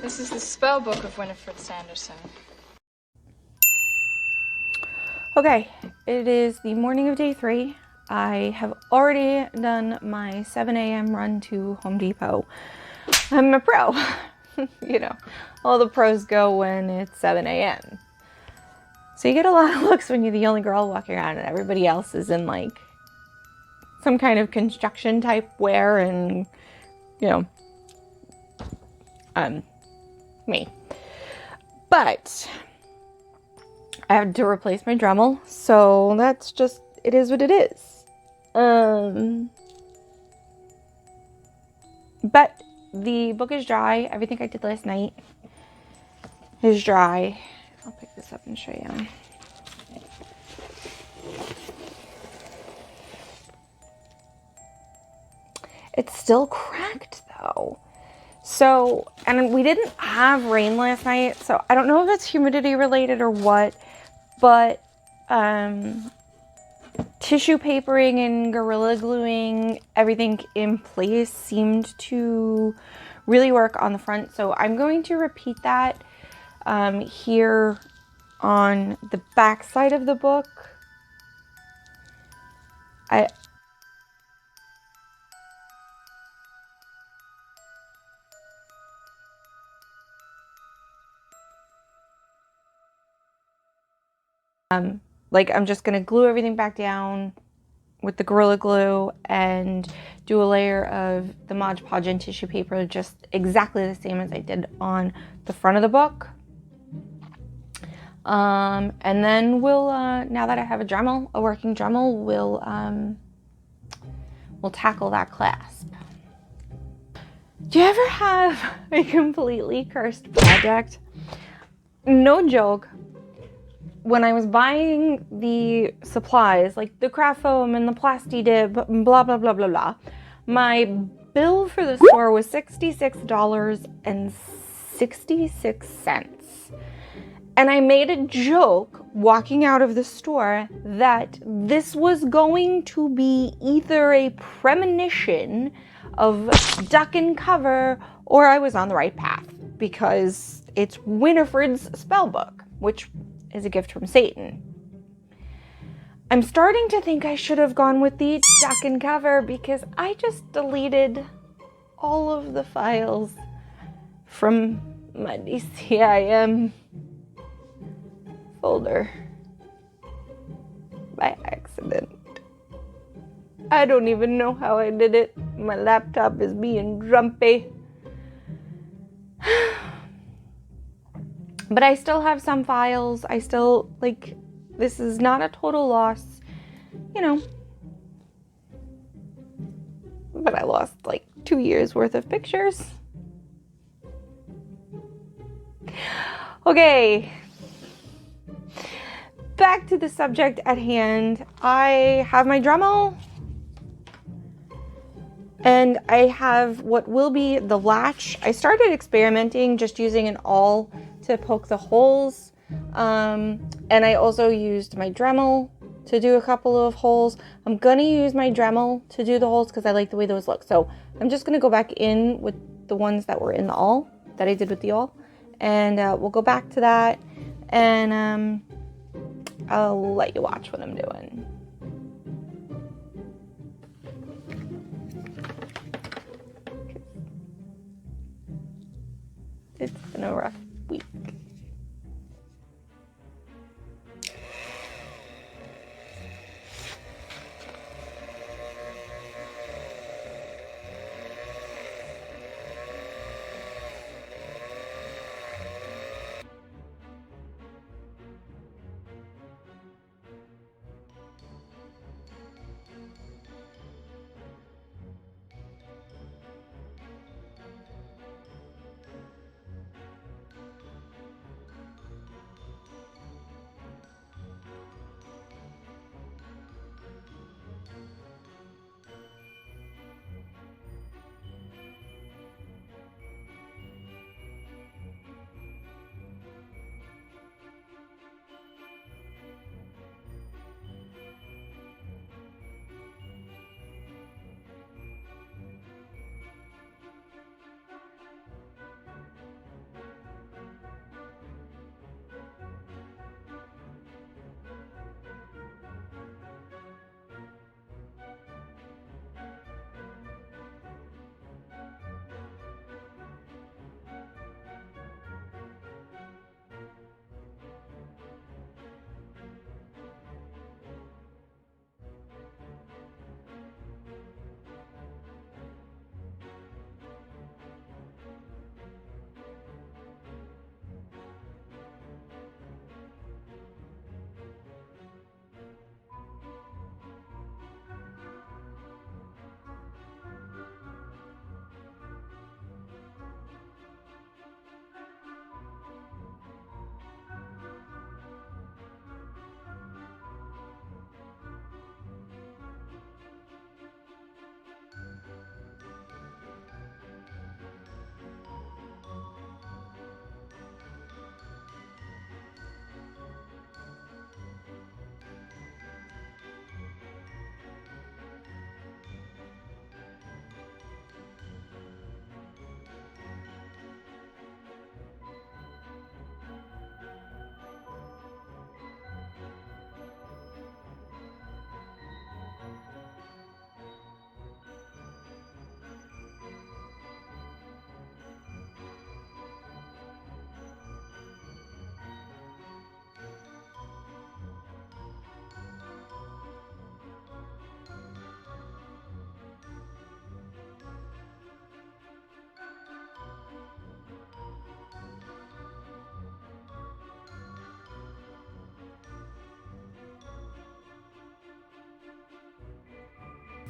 This is the spell book of Winifred Sanderson. Okay, it is the morning of day 3. I have already done my 7 a.m. run to Home Depot. I'm a pro. You know, all the pros go when it's 7 a.m. So you get a lot of looks when you're the only girl walking around and everybody else is in like some kind of construction type wear and, you know, me. But I had to replace my Dremel, so that's just, it is what it is. But the book is dry. Everything I did last night is dry. I'll pick this up and show you. It's still cracked though. So, and we didn't have rain last night, so I don't know if it's humidity related or what, but tissue papering and Gorilla Gluing everything in place seemed to really work on the front. So I'm going to repeat that here on the back side of the book. I'm just going to glue everything back down with the Gorilla Glue and do a layer of the Mod Podge and tissue paper just exactly the same as I did on the front of the book. And then we'll, now that I have a Dremel, a working Dremel, we'll tackle that clasp. Do you ever have a completely cursed project? No joke. When I was buying the supplies, like the craft foam and the plasti dip, blah, blah, blah, blah, blah, my bill for the store was $66.66. And I made a joke walking out of the store that this was going to be either a premonition of duck and cover or I was on the right path because it's Winifred's spell book, which is a gift from Satan. I'm starting to think I should have gone with the duck and cover because I just deleted all of the files from my DCIM folder by accident. I don't even know how I did it. My laptop is being drumpy. But I still have some files. I still, like, this is not a total loss, you know. But I lost like 2 years worth of pictures. Okay. Back to the subject at hand. I have my Dremel. And I have what will be the latch. I started experimenting just using an awl to poke the holes. And I also used my Dremel to do a couple of holes. I'm gonna use my Dremel to do the holes because I like the way those look. So I'm just gonna go back in with the ones that were in the awl, that I did with the awl. And we'll go back to that. And I'll let you watch what I'm doing. It's been a rough week.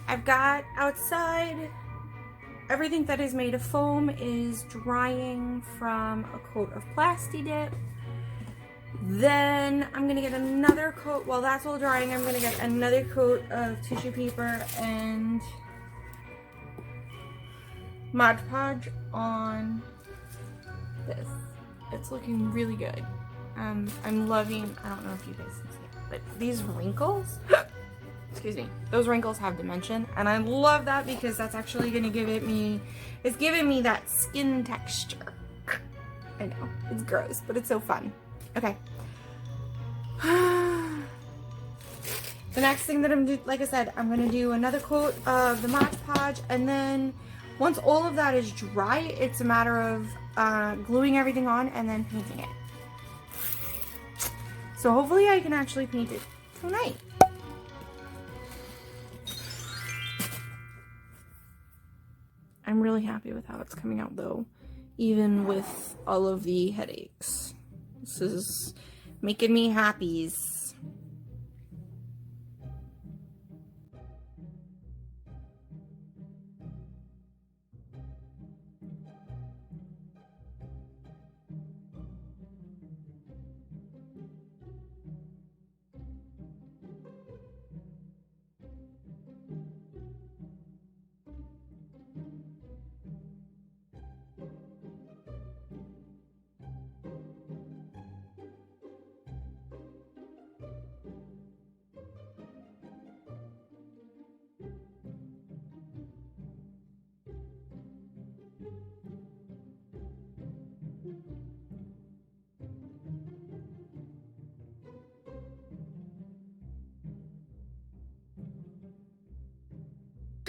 I've got outside, everything that is made of foam is drying from a coat of Plasti Dip. Then I'm gonna get another coat, while that's all drying, I'm gonna get another coat of tissue paper and Mod Podge on this. It's looking really good. I'm loving, I don't know if you guys can see it, but these wrinkles, excuse me, those wrinkles have dimension, and I love that because that's actually gonna give it me, it's giving me that skin texture. I know, it's gross, but it's so fun. Okay. The next thing that I'm doing, like I said, I'm gonna do another coat of the Mod Podge, and then once all of that is dry, it's a matter of gluing everything on and then painting it. So hopefully I can actually paint it tonight. I'm really happy with how it's coming out though, even with all of the headaches. This is making me happy.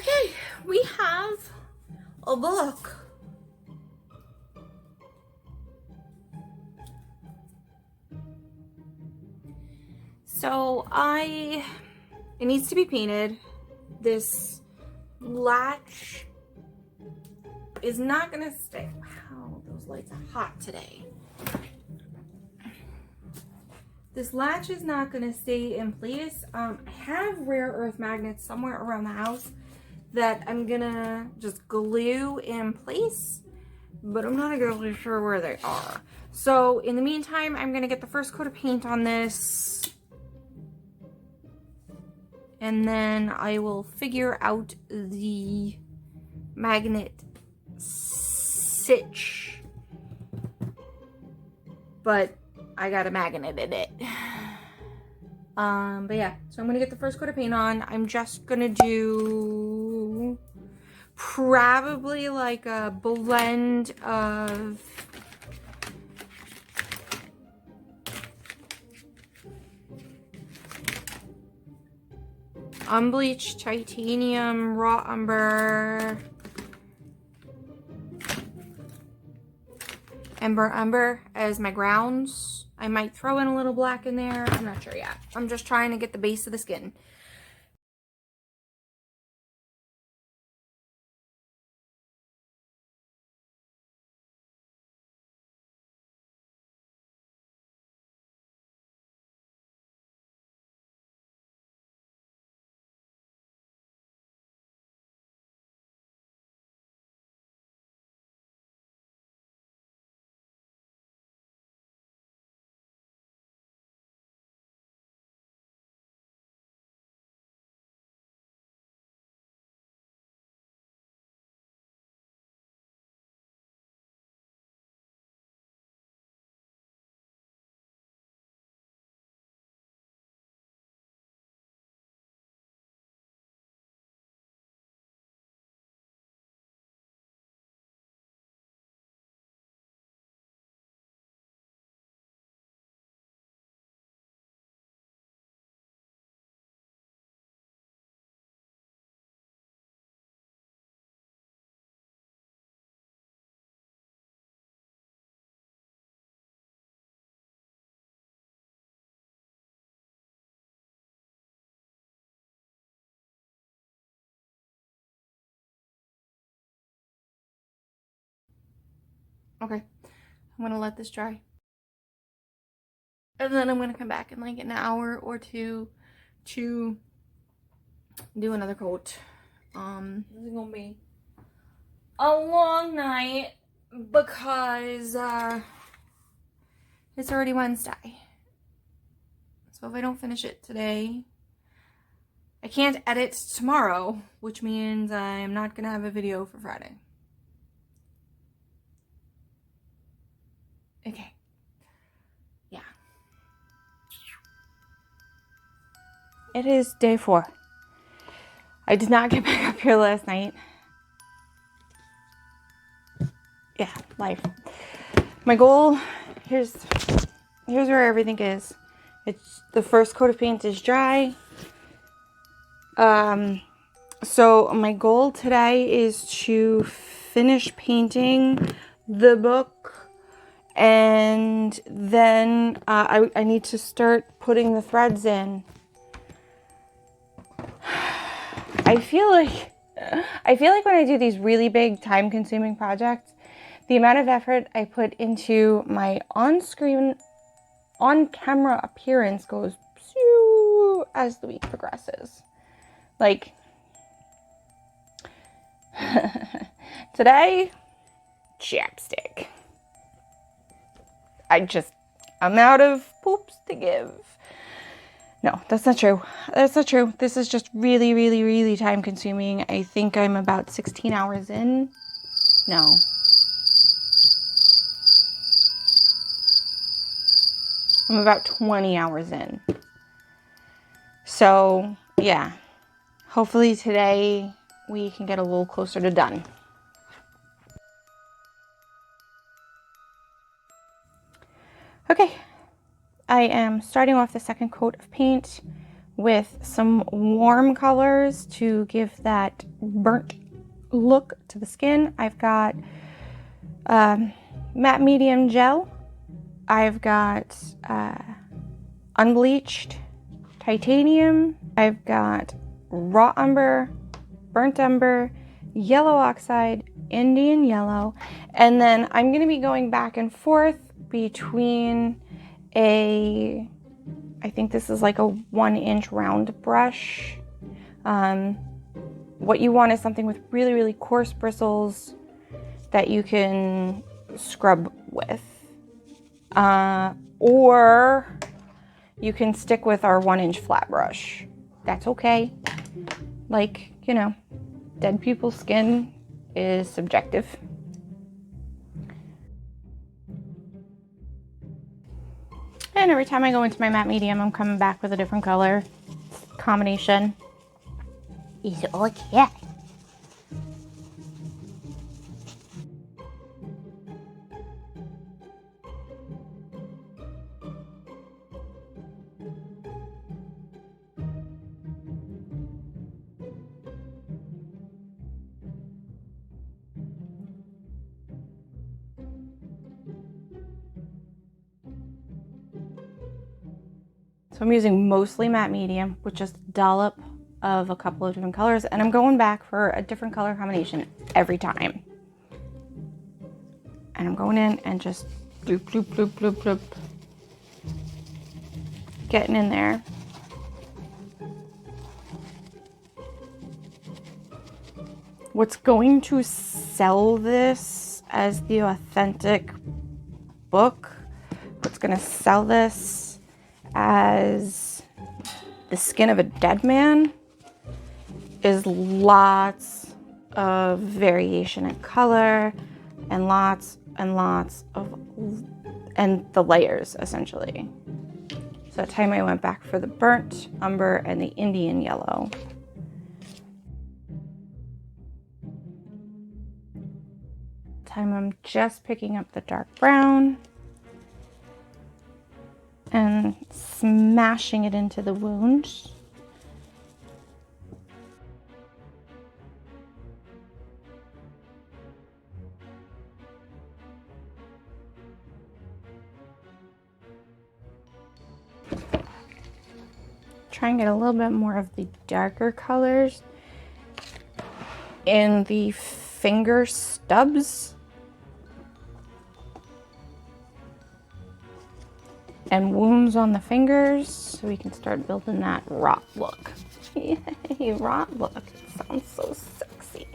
Okay, we have a book. So it needs to be painted. This latch is not gonna stay. Wow, those lights are hot today. This latch is not gonna stay in place. I have rare earth magnets somewhere around the house that I'm gonna just glue in place, but I'm not exactly sure where they are. So in the meantime, I'm gonna get the first coat of paint on this, and then I will figure out the magnet stitch. But I got a magnet in it. But yeah, so I'm gonna get the first coat of paint on. I'm just gonna do probably like a blend of unbleached titanium, raw umber, umber as my grounds. I might throw in a little black in there. I'm not sure yet. I'm just trying to get the base of the skin. Okay, I'm gonna let this dry. And then I'm gonna come back in like an hour or two to do another coat. This is gonna be a long night because it's already Wednesday. So if I don't finish it today, I can't edit tomorrow, which means I'm not gonna have a video for Friday. Okay. Yeah. It is day 4. I did not get back up here last night. Yeah, life. My goal, here's where everything is. It's the first coat of paint is dry. So my goal today is to finish painting the book, and then I need to start putting the threads in. I feel like when I do these really big time-consuming projects, the amount of effort I put into my on-screen, on-camera appearance goes pew as the week progresses. Like, today, chapstick. I'm out of poops to give. No, that's not true. That's not true. This is just really, really, really time consuming. I think I'm about 16 hours in. No. I'm about 20 hours in. So, yeah. Hopefully today we can get a little closer to done. Okay. I am starting off the second coat of paint with some warm colors to give that burnt look to the skin. I've got matte medium gel. I've got unbleached titanium. I've got raw umber, burnt umber, yellow oxide, Indian yellow, and then I'm going to be going back and forth between I think this is like a 1-inch round brush. What you want is something with really, really coarse bristles that you can scrub with. Or you can stick with our 1-inch flat brush. That's okay. Like, you know, dead people's skin is subjective. And every time I go into my matte medium, I'm coming back with a different color combination. Is it okay? So I'm using mostly matte medium with just a dollop of a couple of different colors, and I'm going back for a different color combination every time. And I'm going in and just bloop, bloop, bloop, bloop, bloop. Getting in there. What's going to sell this as the authentic book, what's going to sell this as the skin of a dead man, is lots of variation in color and lots of, and the layers essentially. So that time I went back for the burnt umber and the Indian yellow. Time I'm just picking up the dark brown and smashing it into the wound. Try and get a little bit more of the darker colors in the finger stubs and wounds on the fingers so we can start building that rock look. Yay, Ron, look, it sounds so sexy.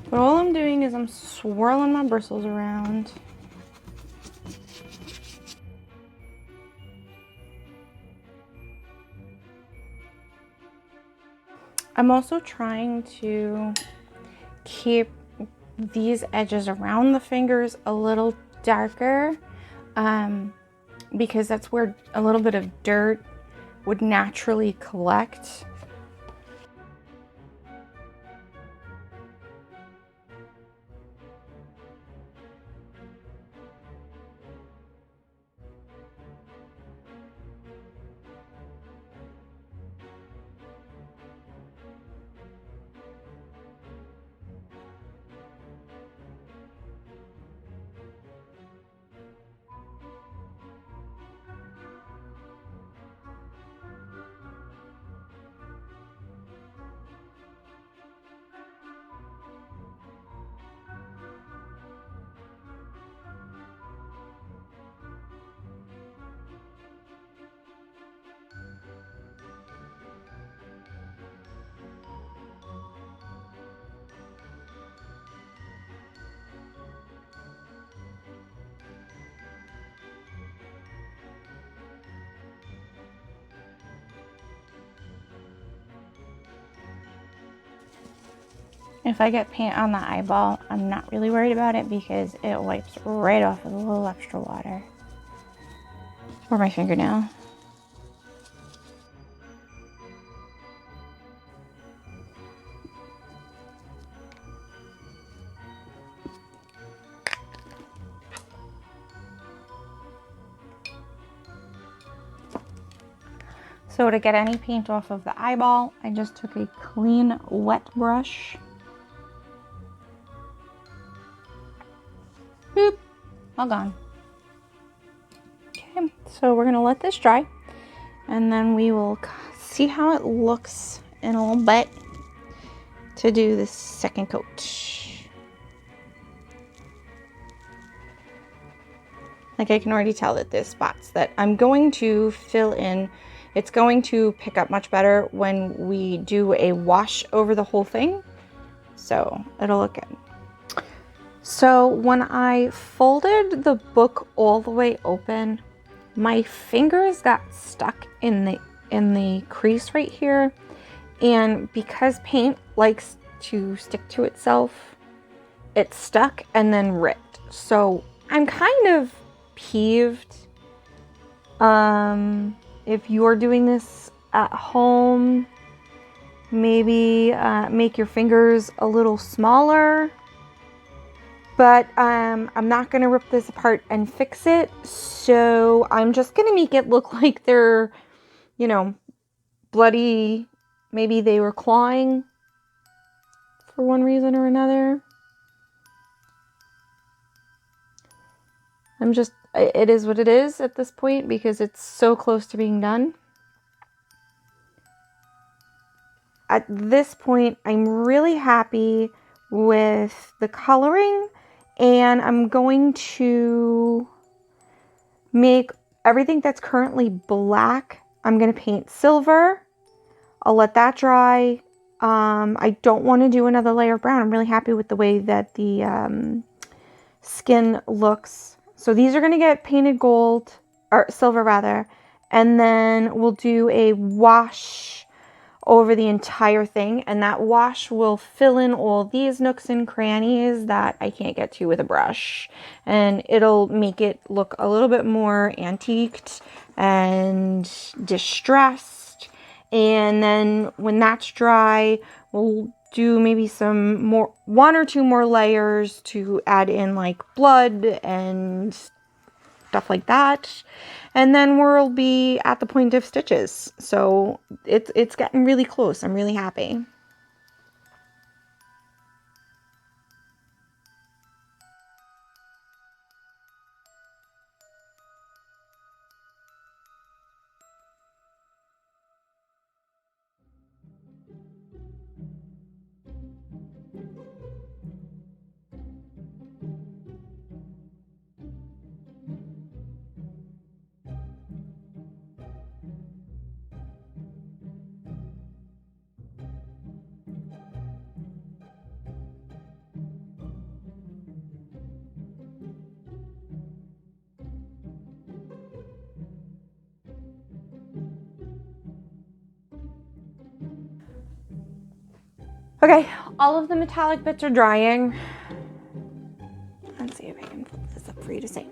But all I'm doing is I'm swirling my bristles around. I'm also trying to keep these edges around the fingers a little darker, because that's where a little bit of dirt would naturally collect. If I get paint on the eyeball, I'm not really worried about it because it wipes right off with a little extra water. Or my fingernail. So to get any paint off of the eyeball, I just took a clean wet brush. Boop, all gone. Okay, so we're gonna let this dry and then we will see how it looks in a little bit to do the second coat. Like, I can already tell that there's spots that I'm going to fill in. It's going to pick up much better when we do a wash over the whole thing. So it'll look good. So when I folded the book all the way open, my fingers got stuck in the crease right here. And because paint likes to stick to itself, it stuck and then ripped. So I'm kind of peeved. If you're doing this at home, maybe make your fingers a little smaller. But I'm not gonna rip this apart and fix it, so I'm just gonna make it look like they're, you know, bloody. Maybe they were clawing for one reason or another. It is what it is at this point because it's so close to being done. At this point, I'm really happy with the coloring, and I'm going to make everything that's currently black, I'm going to paint silver. I'll let that dry. I don't want to do another layer of brown. I'm really happy with the way that the skin looks. So these are going to get painted gold, or silver rather, and then we'll do a wash over the entire thing, and that wash will fill in all these nooks and crannies that I can't get to with a brush, and it'll make it look a little bit more antiqued and distressed. And then when that's dry, we'll do maybe some more, one or two more layers to add in like blood and stuff like that. And then we'll be at the point of stitches. So it's getting really close. I'm really happy. Okay, all of the metallic bits are drying. Let's see if I can flip this up for you to see.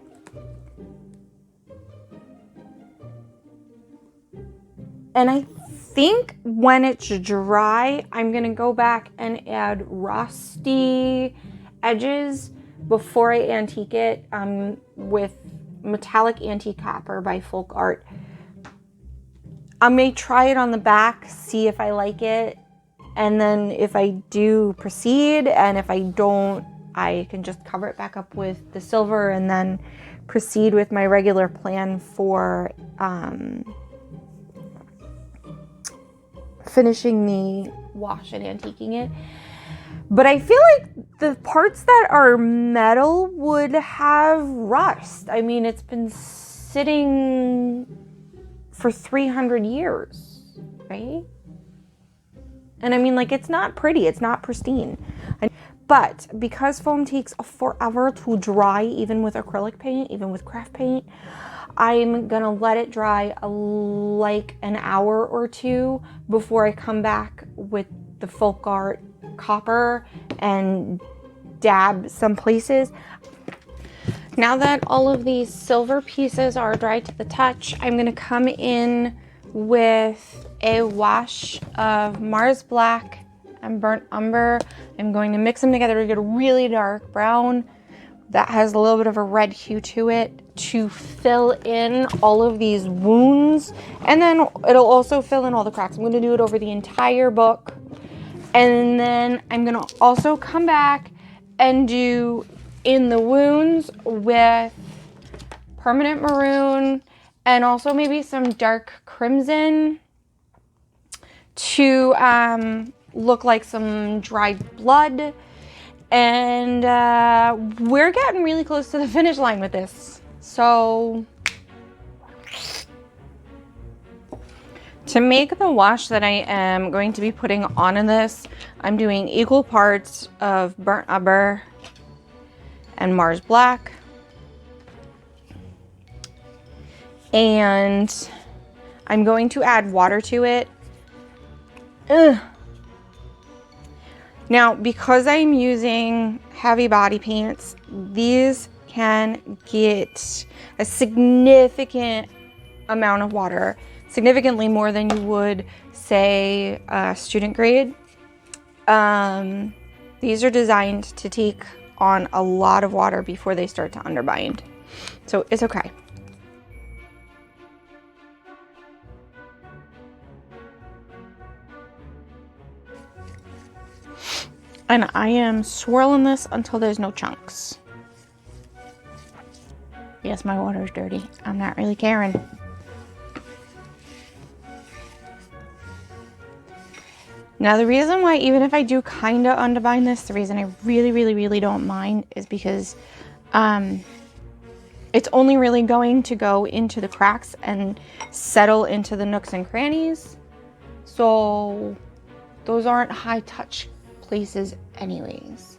And I think when it's dry, I'm gonna go back and add rusty edges before I antique it with metallic antique copper by Folk Art. I may try it on the back, see if I like it, and then if I do, proceed, and if I don't, I can just cover it back up with the silver and then proceed with my regular plan for finishing the wash and antiquing it. But I feel like the parts that are metal would have rust. I mean, it's been sitting for 300 years, right? And I mean, like, it's not pretty, it's not pristine. But because foam takes forever to dry, even with acrylic paint, even with craft paint, I'm gonna let it dry like an hour or two before I come back with the Folk Art copper and dab some places. Now that all of these silver pieces are dry to the touch, I'm gonna come in with a wash of Mars Black and Burnt Umber. I'm going to mix them together to get a really dark brown that has a little bit of a red hue to it to fill in all of these wounds, and then it'll also fill in all the cracks. I'm going to do it over the entire book, and then I'm going to also come back and do in the wounds with permanent maroon and also maybe some dark crimson to look like some dried blood. And we're getting really close to the finish line with this. So to make the wash that I am going to be putting on in this, I'm doing equal parts of Burnt Umber and Mars Black. And I'm going to add water to it. Ugh. Now, because I'm using heavy body paints, these can get a significant amount of water, significantly more than you would, say, student grade. These are designed to take on a lot of water before they start to underbind. So it's okay. And I am swirling this until there's no chunks. Yes, my water is dirty. I'm not really caring. Now, the reason why, even if I do kind of underbind this, the reason I really don't mind is because it's only really going to go into the cracks and settle into the nooks and crannies. So those aren't high touch places anyways.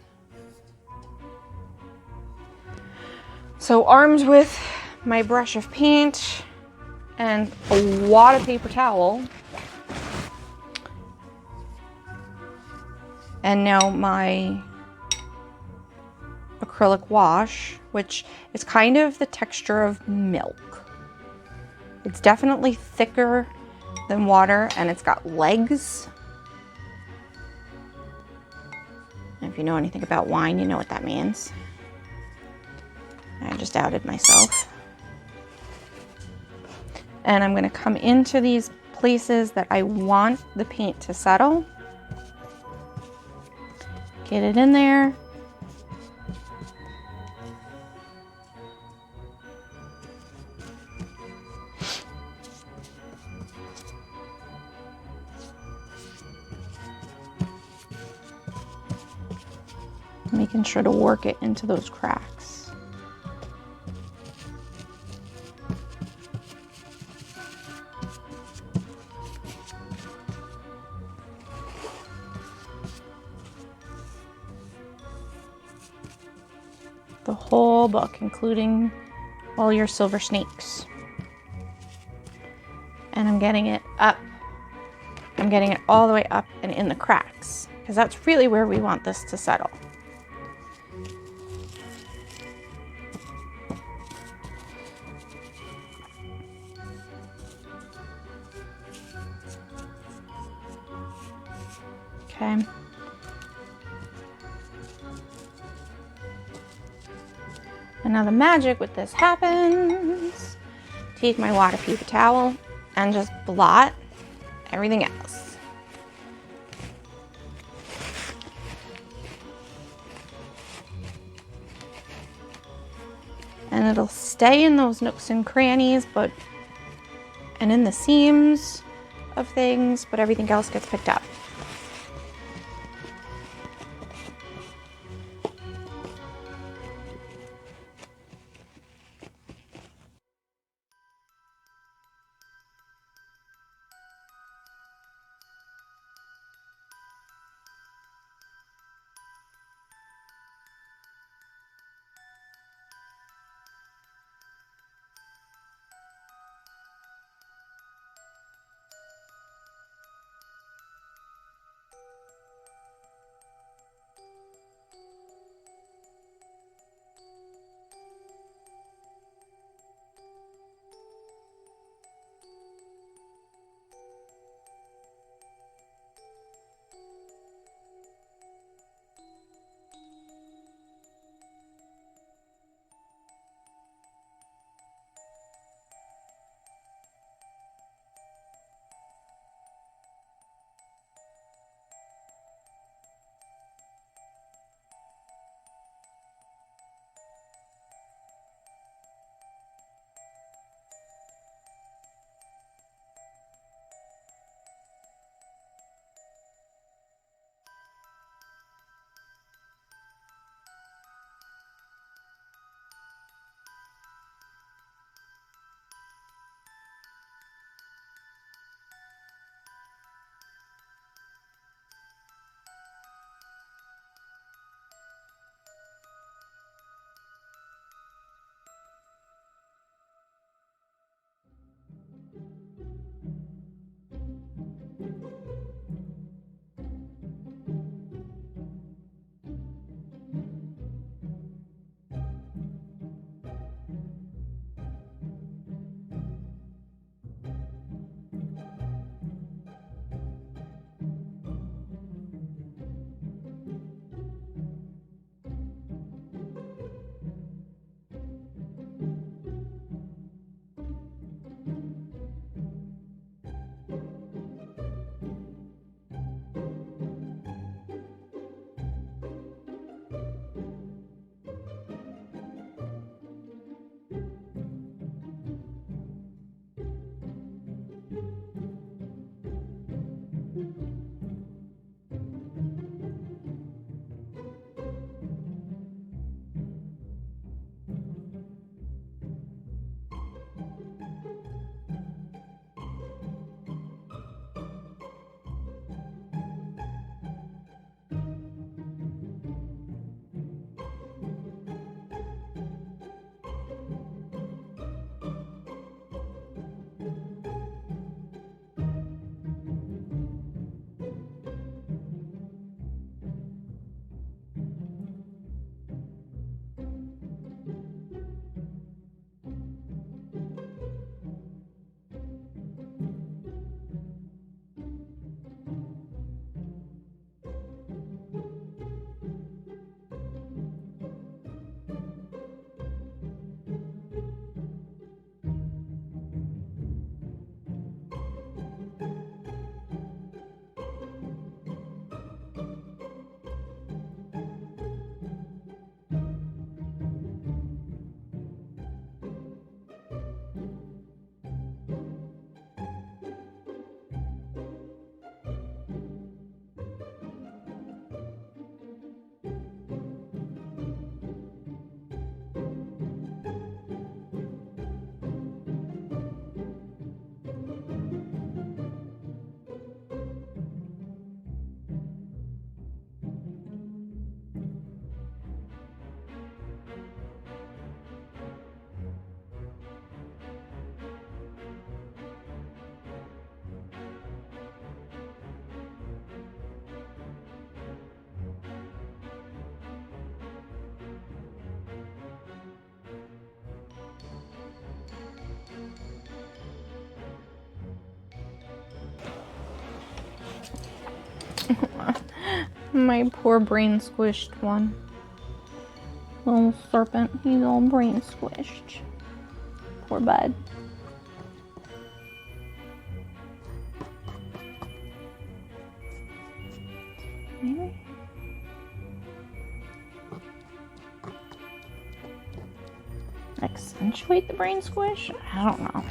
So armed with my brush of paint and a lot of paper towel, and now my acrylic wash, which is kind of the texture of milk. It's definitely thicker than water, and it's got legs. If you know anything about wine, you know what that means. I just outed myself. And I'm going to come into these places that I want the paint to settle. Get it in there. Making sure to work it into those cracks. The whole book, including all your silver snakes. And I'm getting it up. I'm getting it all the way up and in the cracks. because that's really where we want this to settle. Okay. And now the magic with this happens. Take my water paper towel and just blot everything else. And it'll stay in those nooks and crannies, and in the seams of things, but everything else gets picked up. My poor brain squished one. Little serpent, he's all brain squished. Poor bud. Maybe. Accentuate the brain squish? I don't know.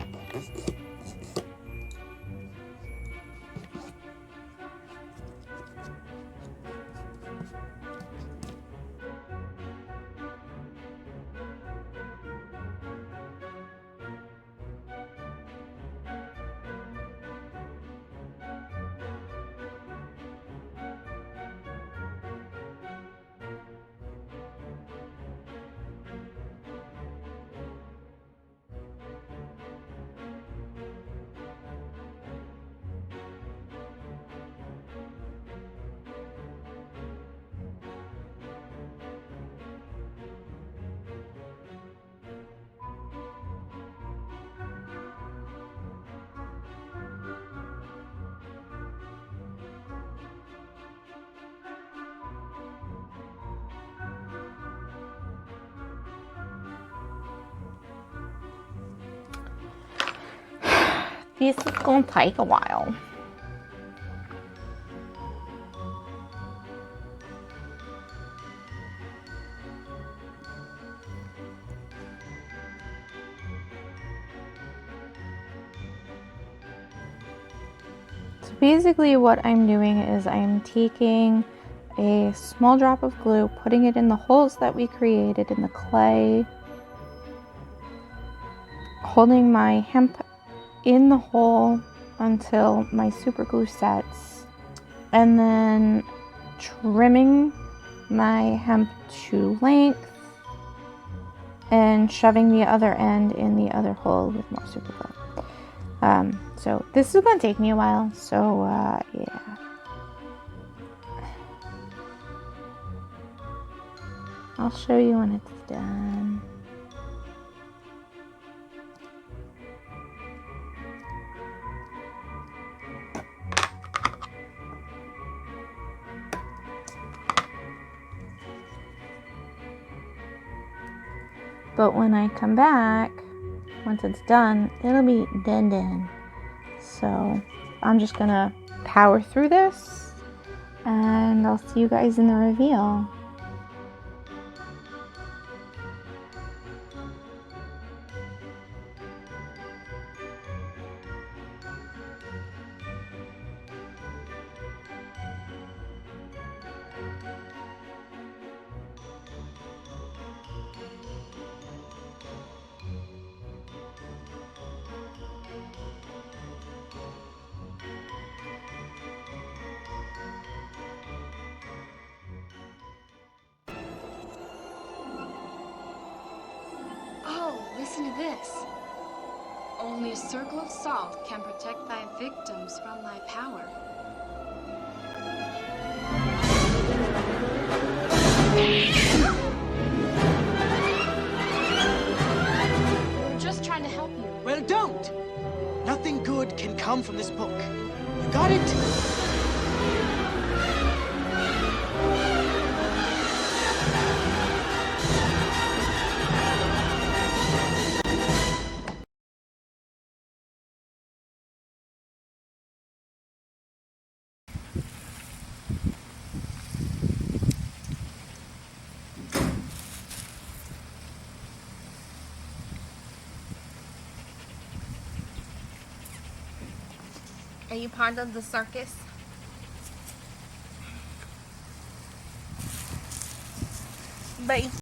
This is gonna take a while. So basically what I'm doing is I'm taking a small drop of glue, putting it in the holes that we created in the clay, holding my hemp in the hole until my super glue sets, and then trimming my hemp to length and shoving the other end in the other hole with more super glue. So this is going to take me a while, so yeah. I'll show you when it's done. But when I come back, once it's done, it'll be done. So I'm just gonna power through this and I'll see you guys in the reveal. Listen to this. Only a circle of salt can protect thy victims from thy power. We're just trying to help you. Well, don't! Nothing good can come from this book. You got it? Are you part of the circus? Bye.